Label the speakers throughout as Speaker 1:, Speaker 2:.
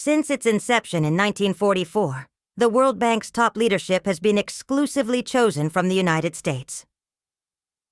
Speaker 1: Since its inception in 1944, the World Bank's top leadership has been exclusively chosen from the United States.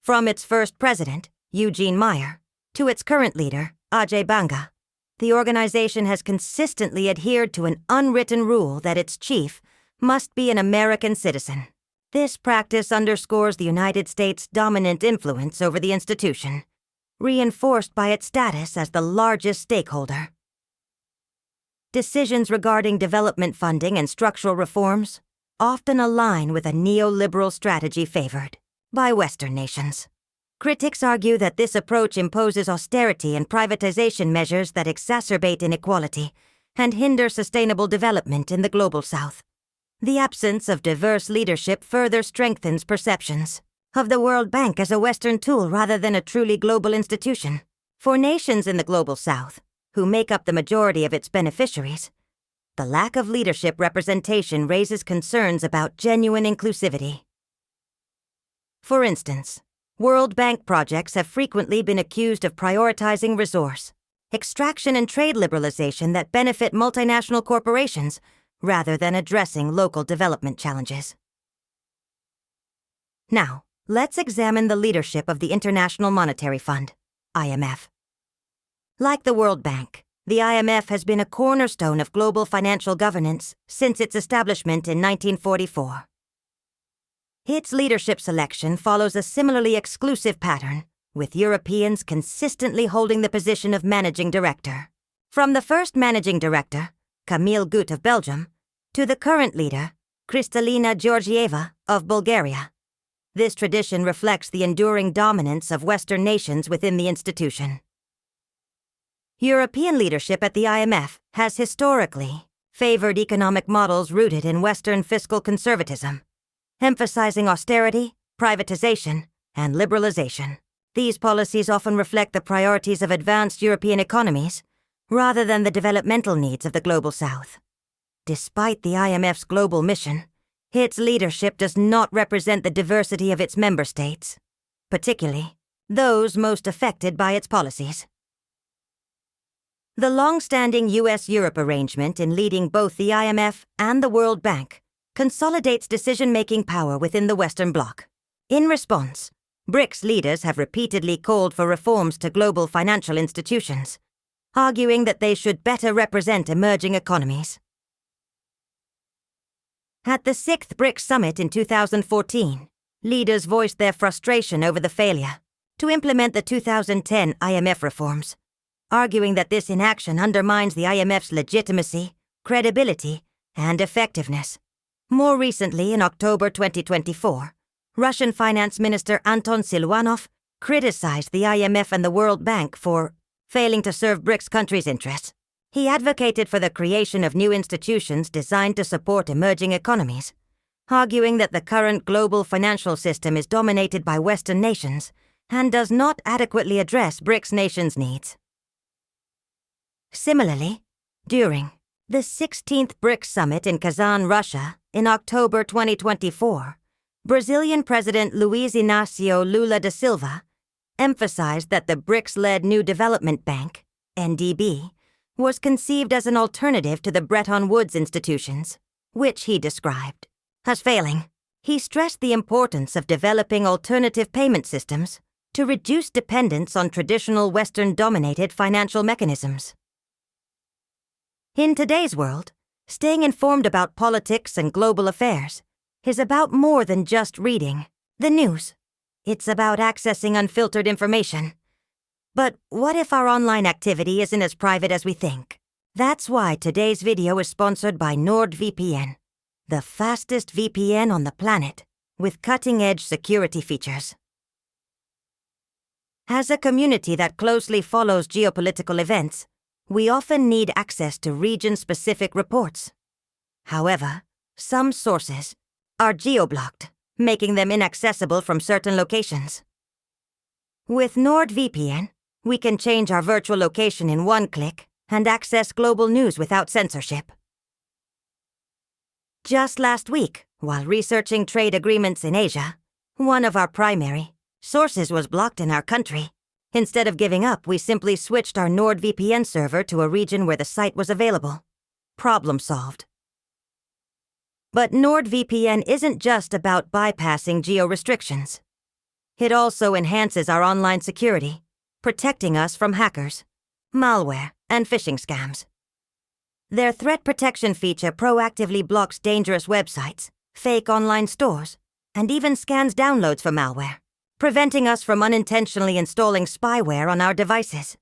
Speaker 1: From its first president, Eugene Meyer, to its current leader, Ajay Banga, the organization has consistently adhered to an unwritten rule that its chief must be an American citizen. This practice underscores the United States' dominant influence over the institution, reinforced by its status as the largest stakeholder. Decisions regarding development funding and structural reforms often align with a neoliberal strategy favored by Western nations. Critics argue that this approach imposes austerity and privatization measures that exacerbate inequality and hinder sustainable development in the Global South. The absence of diverse leadership further strengthens perceptions of the World Bank as a Western tool rather than a truly global institution. For nations in the Global South, who make up the majority of its beneficiaries, the lack of leadership representation raises concerns about genuine inclusivity. For instance, World Bank projects have frequently been accused of prioritizing resource extraction and trade liberalization that benefit multinational corporations rather than addressing local development challenges. Now, let's examine the leadership of the International Monetary Fund, IMF. Like the World Bank, the IMF has been a cornerstone of global financial governance since its establishment in 1944. Its leadership selection follows a similarly exclusive pattern, with Europeans consistently holding the position of managing director. From the first managing director, Camille Gut of Belgium, to the current leader, Kristalina Georgieva of Bulgaria. This tradition reflects the enduring dominance of Western nations within the institution. European leadership at the IMF has historically favored economic models rooted in Western fiscal conservatism, emphasizing austerity, privatization, and liberalization. These policies often reflect the priorities of advanced European economies rather than the developmental needs of the Global South. Despite the IMF's global mission, its leadership does not represent the diversity of its member states, particularly those most affected by its policies. The long-standing US-Europe arrangement in leading both the IMF and the World Bank consolidates decision-making power within the Western Bloc. In response, BRICS leaders have repeatedly called for reforms to global financial institutions, arguing that they should better represent emerging economies. At the 6th BRICS Summit in 2014, leaders voiced their frustration over the failure to implement the 2010 IMF reforms, arguing that this inaction undermines the IMF's legitimacy, credibility, and effectiveness. More recently, in October 2024, Russian Finance Minister Anton Siluanov criticized the IMF and the World Bank for failing to serve BRICS countries' interests. He advocated for the creation of new institutions designed to support emerging economies, arguing that the current global financial system is dominated by Western nations and does not adequately address BRICS nations' needs. Similarly, during the 16th BRICS Summit in Kazan, Russia, in October 2024, Brazilian President Luiz Inácio Lula da Silva emphasized that the BRICS-led New Development Bank, NDB, was conceived as an alternative to the Bretton Woods institutions, which he described as failing. He stressed the importance of developing alternative payment systems to reduce dependence on traditional Western-dominated financial mechanisms. In today's world, staying informed about politics and global affairs is about more than just reading the news. It's about accessing unfiltered information. But what if our online activity isn't as private as we think? That's why today's video is sponsored by NordVPN, the fastest VPN on the planet, with cutting-edge security features. As a community that closely follows geopolitical events, we often need access to region-specific reports. However, some sources are geo-blocked, making them inaccessible from certain locations. With NordVPN, we can change our virtual location in one click and access global news without censorship. Just last week, while researching trade agreements in Asia, one of our primary sources was blocked in our country. Instead of giving up, we simply switched our NordVPN server to a region where the site was available. problem solved. But NordVPN isn't just about bypassing geo-restrictions. It also enhances our online security, protecting us from hackers, malware, and phishing scams. Their threat protection feature proactively blocks dangerous websites, fake online stores, and even scans downloads for malware, preventing us from unintentionally installing spyware on our devices.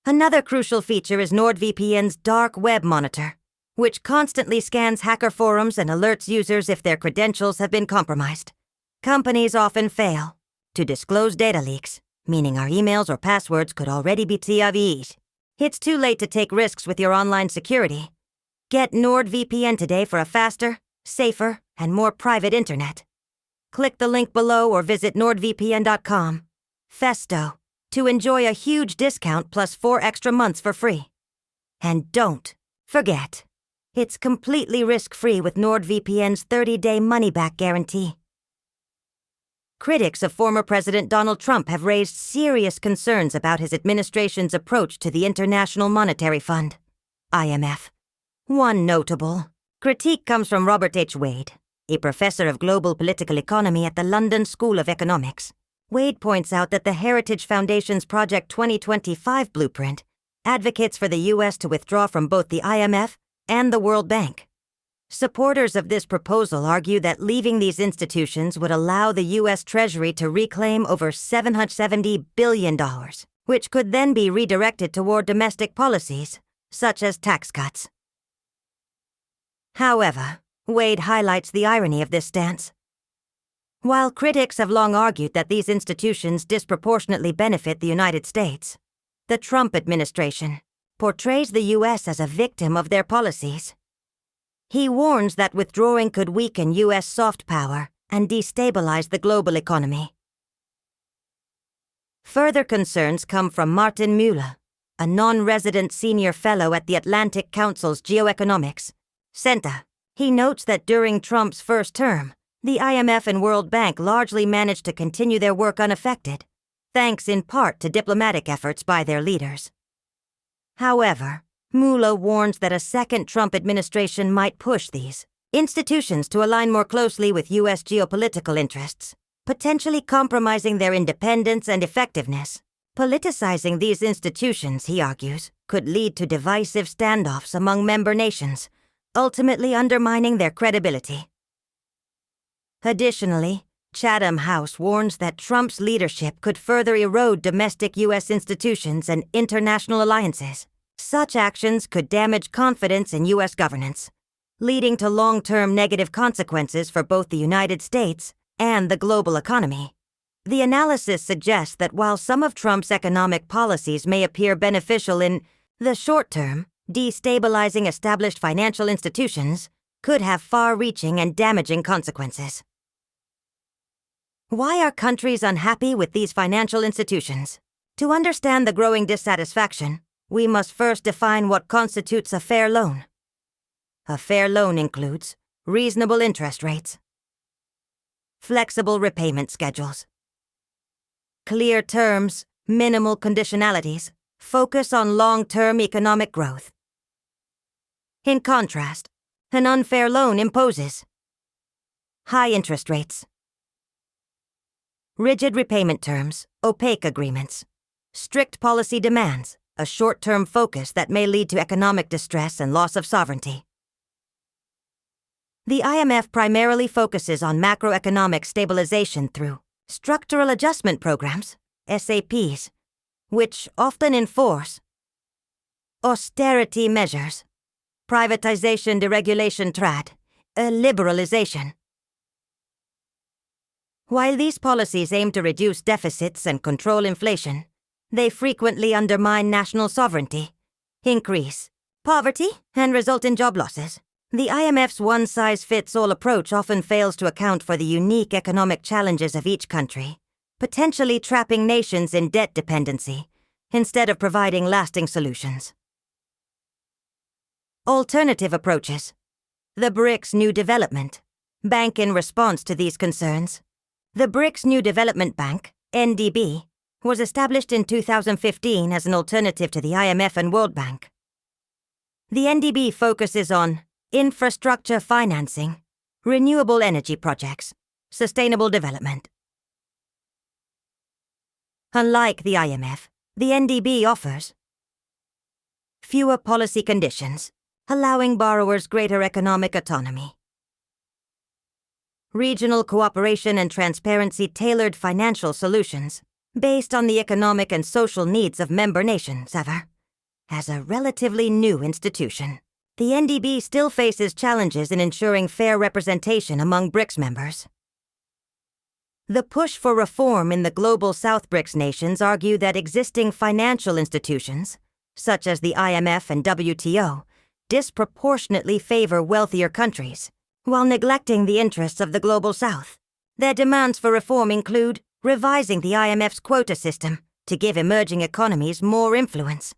Speaker 1: Another crucial feature is NordVPN's dark web monitor, which constantly scans hacker forums and alerts users if their credentials have been compromised. Companies often fail to disclose data leaks, meaning our emails or passwords could already be TIV'd. It's too late to take risks with your online security. Get NordVPN today for a faster, safer, and more private internet. Click the link below or visit nordvpn.com. Festo, to enjoy a huge discount plus 4 extra months for free. And don't forget, it's completely risk-free with NordVPN's 30-day money-back guarantee. Critics of former President Donald Trump have raised serious concerns about his administration's approach to the International Monetary Fund, IMF. One notable critique comes from Robert H. Wade, a professor of global political economy at the London School of Economics. Wade points out that the Heritage Foundation's Project 2025 blueprint advocates for the U.S. to withdraw from both the IMF and the World Bank. Supporters of this proposal argue that leaving these institutions would allow the U.S. Treasury to reclaim over $770 billion, which could then be redirected toward domestic policies, such as tax cuts. However, Wade highlights the irony of this stance. While critics have long argued that these institutions disproportionately benefit the United States, the Trump administration portrays the U.S. as a victim of their policies. He warns that withdrawing could weaken U.S. soft power and destabilize the global economy. Further concerns come from Martin Mueller, a non-resident senior fellow at the Atlantic Council's Geoeconomics Center. He notes that during Trump's first term, the IMF and World Bank largely managed to continue their work unaffected, thanks in part to diplomatic efforts by their leaders. However, Mueller warns that a second Trump administration might push these institutions to align more closely with U.S. geopolitical interests, potentially compromising their independence and effectiveness. Politicizing these institutions, he argues, could lead to divisive standoffs among member nations, ultimately undermining their credibility. Additionally, Chatham House warns that Trump's leadership could further erode domestic U.S. institutions and international alliances. Such actions could damage confidence in U.S. governance, leading to long-term negative consequences for both the United States and the global economy. The analysis suggests that while some of Trump's economic policies may appear beneficial in the short term, destabilizing established financial institutions could have far-reaching and damaging consequences. Why are countries unhappy with these financial institutions? To understand the growing dissatisfaction, we must first define what constitutes a fair loan. A fair loan includes reasonable interest rates, flexible repayment schedules, clear terms, minimal conditionalities, focus on long-term economic growth. In contrast, an unfair loan imposes high interest rates, rigid repayment terms, opaque agreements, strict policy demands, a short-term focus that may lead to economic distress and loss of sovereignty. The IMF primarily focuses on macroeconomic stabilization through structural adjustment programs, SAPs, which often enforce austerity measures, privatization, deregulation, liberalization. While these policies aim to reduce deficits and control inflation, they frequently undermine national sovereignty, increase poverty, and result in job losses. The IMF's one-size-fits-all approach often fails to account for the unique economic challenges of each country, potentially trapping nations in debt dependency instead of providing lasting solutions. Alternative approaches. The BRICS New Development Bank. In response to these concerns, the BRICS New Development Bank, NDB, was established in 2015 as an alternative to the IMF and World Bank. The NDB focuses on infrastructure financing, renewable energy projects, sustainable development. Unlike the IMF, the NDB offers fewer policy conditions, allowing borrowers greater economic autonomy. Regional cooperation and transparency tailored financial solutions based on the economic and social needs of member nations, however. As a relatively new institution, the NDB still faces challenges in ensuring fair representation among BRICS members. The push for reform in the Global South BRICS nations argue that existing financial institutions, such as the IMF and WTO, disproportionately favor wealthier countries, while neglecting the interests of the Global South. Their demands for reform include revising the IMF's quota system to give emerging economies more influence,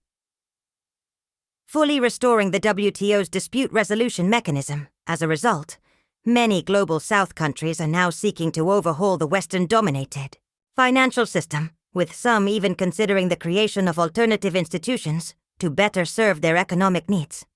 Speaker 1: fully restoring the WTO's dispute resolution mechanism. As a result, many Global South countries are now seeking to overhaul the Western-dominated financial system, with some even considering the creation of alternative institutions to better serve their economic needs.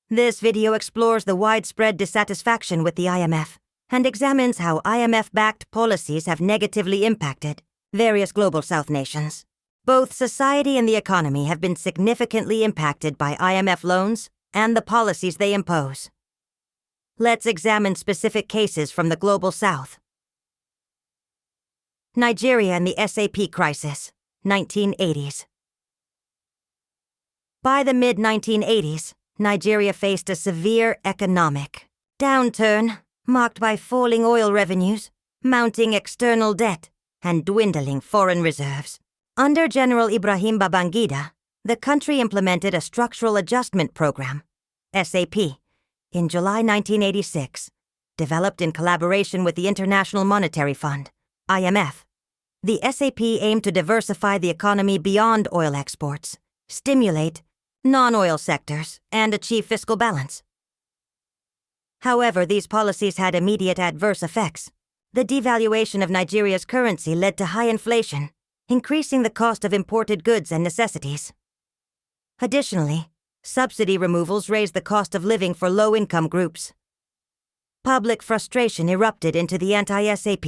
Speaker 1: This video explores the widespread dissatisfaction with the IMF and examines how IMF-backed policies have negatively impacted various Global South nations. Both society and the economy have been significantly impacted by IMF loans and the policies they impose. Let's examine specific cases from the Global South. Nigeria and the SAP crisis, 1980s. By the mid-1980s, Nigeria faced a severe economic downturn marked by falling oil revenues, mounting external debt, and dwindling foreign reserves. Under General Ibrahim Babangida, the country implemented a Structural Adjustment Program, SAP, in July 1986, developed in collaboration with the International Monetary Fund, IMF. The SAP aimed to diversify the economy beyond oil exports, stimulate non-oil sectors, and achieve fiscal balance. However, these policies had immediate adverse effects. The devaluation of Nigeria's currency led to high inflation, increasing the cost of imported goods and necessities. Additionally, subsidy removals raised the cost of living for low-income groups. Public frustration erupted into the anti-SAP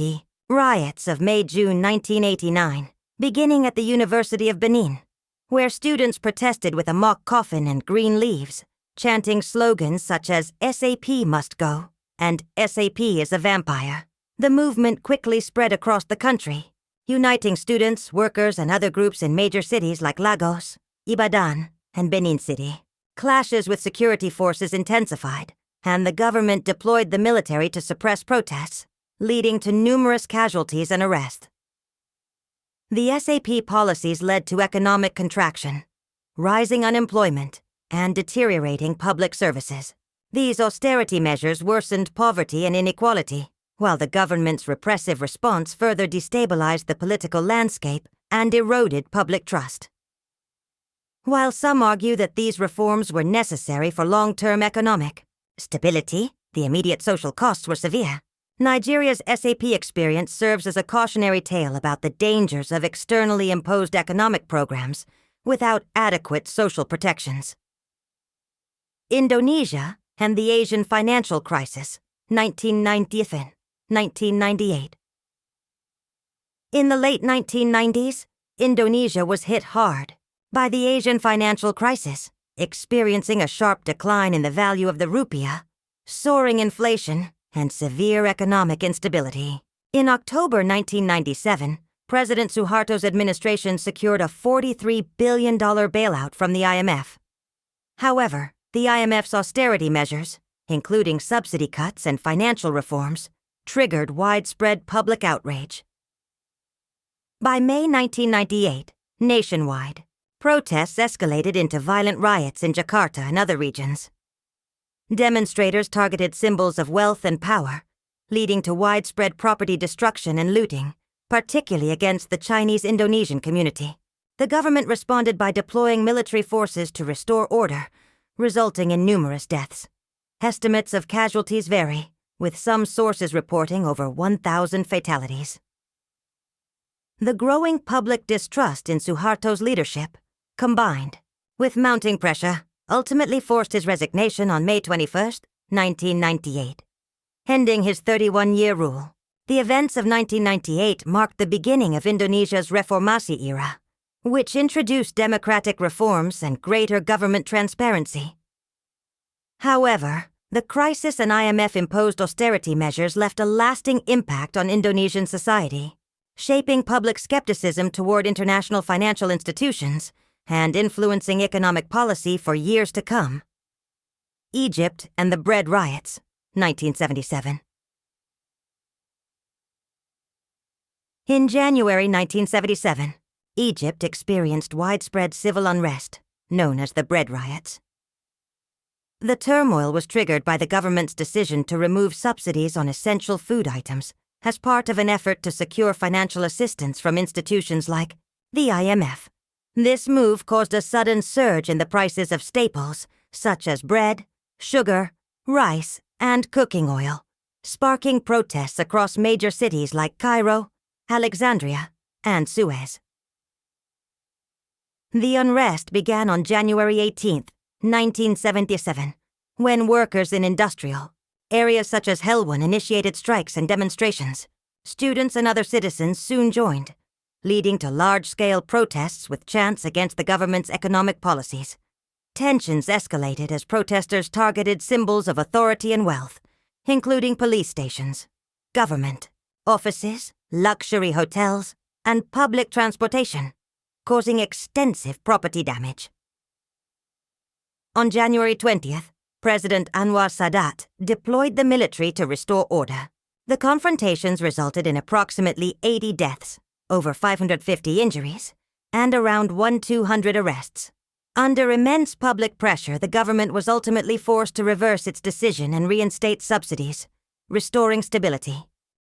Speaker 1: riots of May-June 1989, beginning at the University of Benin, where students protested with a mock coffin and green leaves, chanting slogans such as "SAP must go" and "SAP is a vampire." The movement quickly spread across the country, uniting students, workers, and other groups in major cities like Lagos, Ibadan, and Benin City. Clashes with security forces intensified, and the government deployed the military to suppress protests, leading to numerous casualties and arrests. The SAP policies led to economic contraction, rising unemployment, and deteriorating public services. These austerity measures worsened poverty and inequality, while the government's repressive response further destabilized the political landscape and eroded public trust. While some argue that these reforms were necessary for long-term economic stability, the immediate social costs were severe. Nigeria's SAP experience serves as a cautionary tale about the dangers of externally imposed economic programs without adequate social protections. Indonesia and the Asian financial crisis, 1998. In the late 1990s, Indonesia was hit hard by the Asian financial crisis, experiencing a sharp decline in the value of the rupiah, soaring inflation, and severe economic instability. In October 1997, President Suharto's administration secured a $43 billion bailout from the IMF. However, the IMF's austerity measures, including subsidy cuts and financial reforms, triggered widespread public outrage. By May 1998, nationwide, protests escalated into violent riots in Jakarta and other regions. Demonstrators targeted symbols of wealth and power, leading to widespread property destruction and looting, particularly against the Chinese-Indonesian community. The government responded by deploying military forces to restore order, resulting in numerous deaths. Estimates of casualties vary, with some sources reporting over 1,000 fatalities. The growing public distrust in Suharto's leadership, combined with mounting pressure ultimately forced his resignation on May 21, 1998. Ending his 31-year rule, the events of 1998 marked the beginning of Indonesia's reformasi era, which introduced democratic reforms and greater government transparency. However, the crisis and IMF-imposed austerity measures left a lasting impact on Indonesian society, shaping public skepticism toward international financial institutions and influencing economic policy for years to come. Egypt and the Bread Riots, 1977. In January 1977, Egypt experienced widespread civil unrest, known as the Bread Riots. The turmoil was triggered by the government's decision to remove subsidies on essential food items as part of an effort to secure financial assistance from institutions like the IMF. This move caused a sudden surge in the prices of staples such as bread, sugar, rice, and cooking oil, sparking protests across major cities like Cairo, Alexandria, and Suez. The unrest began on January 18, 1977, when workers in industrial areas such as Helwan initiated strikes and demonstrations. Students and other citizens soon joined, leading to large-scale protests with chants against the government's economic policies. Tensions escalated as protesters targeted symbols of authority and wealth, including police stations, government, offices, luxury hotels, and public transportation, causing extensive property damage. On January 20th, President Anwar Sadat deployed the military to restore order. The confrontations resulted in approximately 80 deaths, over 550 injuries, and around 1,200 arrests. Under immense public pressure, the government was ultimately forced to reverse its decision and reinstate subsidies, restoring stability.